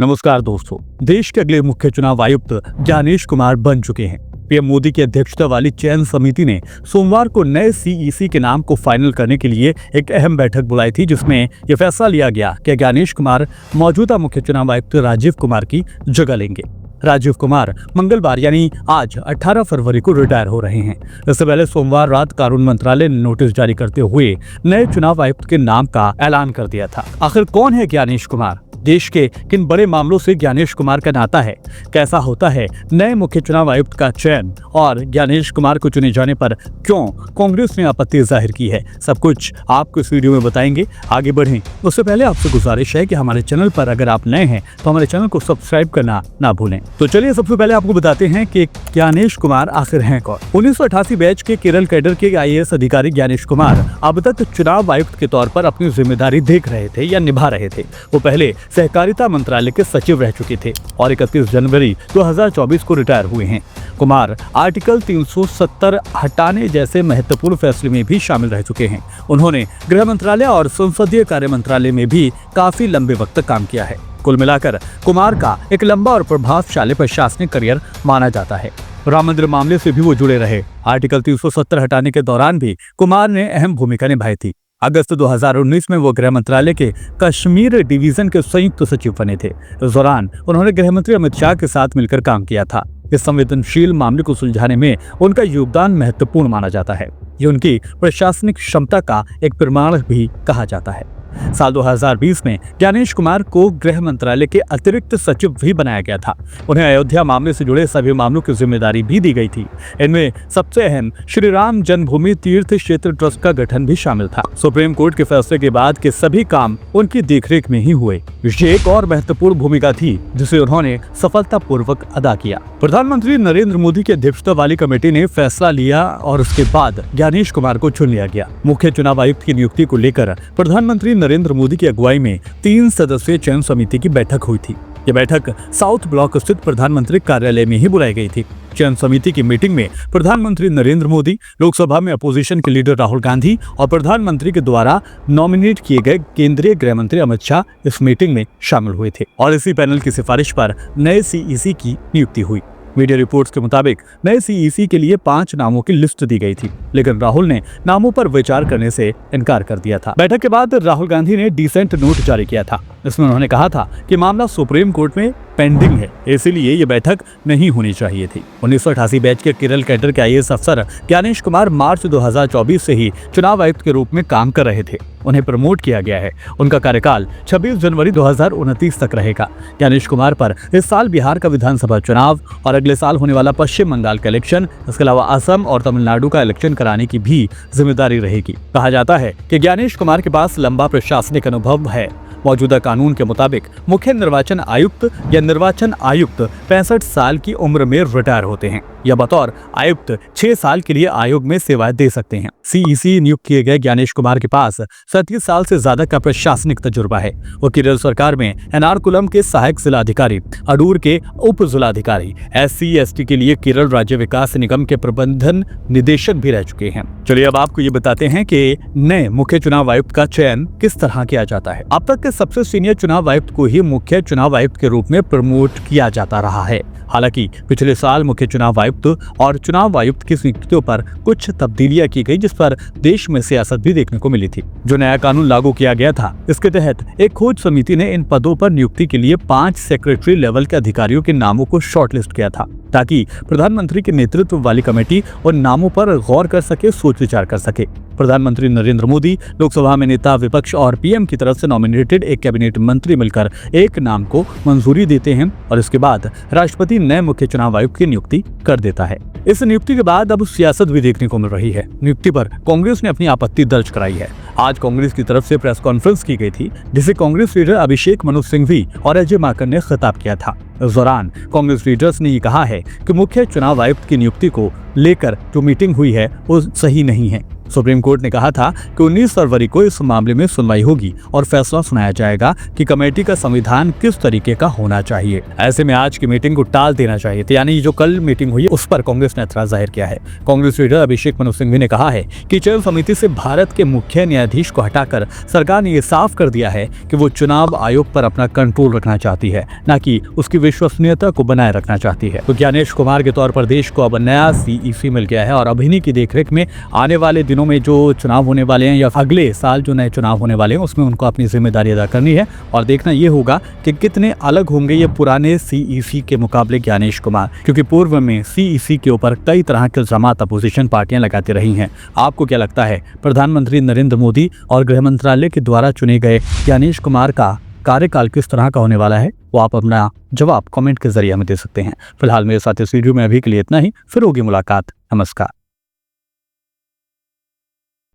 नमस्कार दोस्तों, देश के अगले मुख्य चुनाव आयुक्त ज्ञानेश कुमार बन चुके हैं। पीएम मोदी की अध्यक्षता वाली चयन समिति ने सोमवार को नए सीईसी के नाम को फाइनल करने के लिए एक अहम बैठक बुलाई थी, जिसमें यह फैसला लिया गया कि ज्ञानेश कुमार मौजूदा मुख्य चुनाव आयुक्त राजीव कुमार की जगह लेंगे। राजीव कुमार मंगलवार यानी आज 18 फरवरी को रिटायर हो रहे हैं। इससे पहले सोमवार रात कानून मंत्रालय ने नोटिस जारी करते हुए नए चुनाव आयुक्त के नाम का ऐलान कर दिया था। आखिर कौन है ज्ञानेश कुमार? देश के किन बड़े मामलों से ज्ञानेश कुमार का नाता है? कैसा होता है नए मुख्य चुनाव आयुक्त का चयन? और ज्ञानेश कुमार को चुने जाने पर क्यों कांग्रेस ने आपत्ति जाहिर की है? सब कुछ आपको इस वीडियो में बताएंगे। आगे बढ़ें उससे पहले आपसे गुजारिश है कि हमारे चैनल पर अगर आप नए हैं तो हमारे चैनल को सब्सक्राइब करना ना भूलें। तो चलिए सबसे पहले आपको बताते हैं कि ज्ञानेश कुमार आखिर हैं कौन। 1988 बैच के केरल कैडर के IAS अधिकारी ज्ञानेश कुमार अब तक चुनाव आयुक्त के तौर पर अपनी जिम्मेदारी देख रहे थे या निभा रहे थे। वो पहले सहकारिता मंत्रालय के सचिव रह चुके थे और 31 जनवरी 2024 को रिटायर हुए हैं। कुमार आर्टिकल 370 हटाने जैसे महत्वपूर्ण फैसले में भी शामिल रह चुके हैं। उन्होंने गृह मंत्रालय और संसदीय कार्य मंत्रालय में भी काफी लंबे वक्त तक काम किया है। कुल मिलाकर कुमार का एक लंबा और प्रभावशाली प्रशासनिक करियर माना जाता है। राम मंदिर मामले से भी वो जुड़े रहे। आर्टिकल 370 हटाने के दौरान भी कुमार ने अहम भूमिका निभाई थी। अगस्त 2019 में वो गृह मंत्रालय के कश्मीर डिवीजन के संयुक्त सचिव बने थे। इस दौरान उन्होंने गृह मंत्री अमित शाह के साथ मिलकर काम किया था। इस संवेदनशील मामले को सुलझाने में उनका योगदान महत्वपूर्ण माना जाता है। ये उनकी प्रशासनिक क्षमता का एक प्रमाण भी कहा जाता है। साल 2020 में ज्ञानेश कुमार को गृह मंत्रालय के अतिरिक्त सचिव भी बनाया गया था। उन्हें अयोध्या मामले से जुड़े सभी मामलों की जिम्मेदारी भी दी गई थी। इनमें सबसे अहम श्री राम जन्मभूमि तीर्थ क्षेत्र ट्रस्ट का गठन भी शामिल था। सुप्रीम कोर्ट के फैसले के बाद के सभी काम उनकी देखरेख में ही हुए। ये एक और महत्वपूर्ण भूमिका थी जिसे उन्होंने सफलतापूर्वक अदा किया। प्रधानमंत्री नरेंद्र मोदी की अध्यक्षता वाली कमेटी ने फैसला लिया और उसके बाद ज्ञानेश कुमार को चुन लिया गया। मुख्य चुनाव आयुक्त की नियुक्ति को लेकर प्रधानमंत्री नरेंद्र मोदी की अगुवाई में 3 सदस्यीय चयन समिति की बैठक हुई थी। ये बैठक साउथ ब्लॉक स्थित प्रधानमंत्री कार्यालय में ही बुलाई गई थी। चयन समिति की मीटिंग में प्रधानमंत्री नरेंद्र मोदी, लोकसभा में अपोजिशन के लीडर राहुल गांधी और प्रधानमंत्री के द्वारा नॉमिनेट किए गए केंद्रीय गृह मंत्री अमित शाह इस मीटिंग में शामिल हुए थे और इसी पैनल की सिफारिश पर नए सीईसी की नियुक्ति हुई। मीडिया रिपोर्ट्स के मुताबिक नए सीईसी के लिए 5 नामों की लिस्ट दी गई थी, लेकिन राहुल ने नामों पर विचार करने से इनकार कर दिया था। बैठक के बाद राहुल गांधी ने डिसेंट नोट जारी किया था। इसमें उन्होंने कहा था कि मामला सुप्रीम कोर्ट में पेंडिंग है, इसलिए ये बैठक नहीं होनी चाहिए थी। 1988 बैच के केरल कैडर के IAS अफसर ज्ञानेश कुमार मार्च 2024 से ही चुनाव आयुक्त के रूप में काम कर रहे थे। उन्हें प्रमोट किया गया है। उनका कार्यकाल 26 जनवरी 2029 तक रहेगा। ज्ञानेश कुमार पर इस साल बिहार का विधानसभा चुनाव और अगले साल होने वाला पश्चिम बंगाल का इलेक्शन, इसके अलावा असम और तमिलनाडु का इलेक्शन कराने की भी जिम्मेदारी रहेगी। कहा जाता है कि ज्ञानेश कुमार के पास लंबा प्रशासनिक अनुभव है। मौजूदा कानून के मुताबिक मुख्य निर्वाचन आयुक्त या निर्वाचन आयुक्त 65 साल की उम्र में रिटायर होते हैं या बतौर आयुक्त 6 साल के लिए आयोग में सेवाएं दे सकते हैं। सीईसी नियुक्त किए गए ज्ञानेश कुमार के पास 37 साल से ज्यादा का प्रशासनिक तजुर्बा है। वो केरल सरकार में एर्नाकुलम के सहायक जिलाधिकारी, अडूर के उप जिलाधिकारी, SC/ST के लिए केरल राज्य विकास निगम के प्रबंधन निदेशक भी रह चुके हैं। चलिए अब आपको ये बताते हैं कि नए मुख्य चुनाव आयुक्त का चयन किस तरह किया जाता है। अब तक सबसे सीनियर चुनाव आयुक्त को ही मुख्य चुनाव आयुक्त के रूप में प्रमोट किया जाता रहा है। हालांकि पिछले साल मुख्य चुनाव आयुक्त और चुनाव आयुक्त की नियुक्तियों पर कुछ तब्दीलियां की गई, जिस पर देश में सियासत भी देखने को मिली थी। जो नया कानून लागू किया गया था, इसके तहत एक खोज समिति ने इन पदों पर नियुक्ति के लिए 5 सेक्रेटरी लेवल के अधिकारियों के नामों को शॉर्टलिस्ट किया था, ताकि प्रधानमंत्री के नेतृत्व वाली कमेटी उन नामों पर गौर कर सके, सोच विचार कर सके। प्रधानमंत्री नरेंद्र मोदी, लोकसभा में नेता विपक्ष और पीएम की तरफ से नॉमिनेटेड एक कैबिनेट मंत्री मिलकर एक नाम को मंजूरी देते हैं और इसके बाद राष्ट्रपति नए मुख्य चुनाव आयुक्त की नियुक्ति कर देता है। इस नियुक्ति के बाद अब सियासत भी देखने को मिल रही है। नियुक्ति पर कांग्रेस ने अपनी आपत्ति दर्ज कराई है। आज कांग्रेस की तरफ से प्रेस कॉन्फ्रेंस की गई थी, जिसे कांग्रेस लीडर अभिषेक मनु सिंघवी और अजय माकन ने खिताब किया था। इस दौरान कांग्रेस लीडर्स ने ये कहा है कि मुख्य चुनाव आयुक्त की नियुक्ति को लेकर जो मीटिंग हुई है वो सही नहीं है। सुप्रीम कोर्ट ने कहा था कि 19 फरवरी को इस मामले में सुनवाई होगी और फैसला सुनाया जाएगा कि कमेटी का संविधान किस तरीके का होना चाहिए। ऐसे में आज की मीटिंग को टाल देना चाहिए। तो यानी जो कल मीटिंग हुई उस पर कांग्रेस ने ऐतराज जाहिर किया है। कांग्रेस लीडर अभिषेक मनु सिंघवी ने कहा है कि चयन समिति से भारत के मुख्य न्यायाधीश को हटाकर सरकार ने ये साफ कर दिया है कि वो चुनाव आयोग पर अपना कंट्रोल रखना चाहती है, न कि उसकी विश्वसनीयता को बनाए रखना चाहती है। तो ज्ञानेश कुमार के तौर पर देश को अब नया सीईसी मिल गया है और अब इन्हीं की देखरेख में आने वाले दिनों में जो चुनाव होने वाले हैं या अगले साल जो नए चुनाव होने वाले हैं उसमें उनको अपनी जिम्मेदारी अदा करनी है और देखना ये होगा कि कितने अलग होंगे ये पुराने सीईसी के मुकाबले ज्ञानेश कुमार, क्योंकि पूर्व में सीईसी के ऊपर कई तरह के इल्जामात अपोजिशन पार्टियां लगाती रही हैं। आपको क्या लगता है, प्रधानमंत्री नरेंद्र मोदी और गृह मंत्रालय के द्वारा चुने गए ज्ञानेश कुमार का कार्यकाल किस तरह का होने वाला है? वो आप अपना जवाब कमेंट के जरिए हमें दे सकते हैं। फिलहाल मेरे साथ इस वीडियो में अभी के लिए इतना ही, फिर होगी मुलाकात। नमस्कार।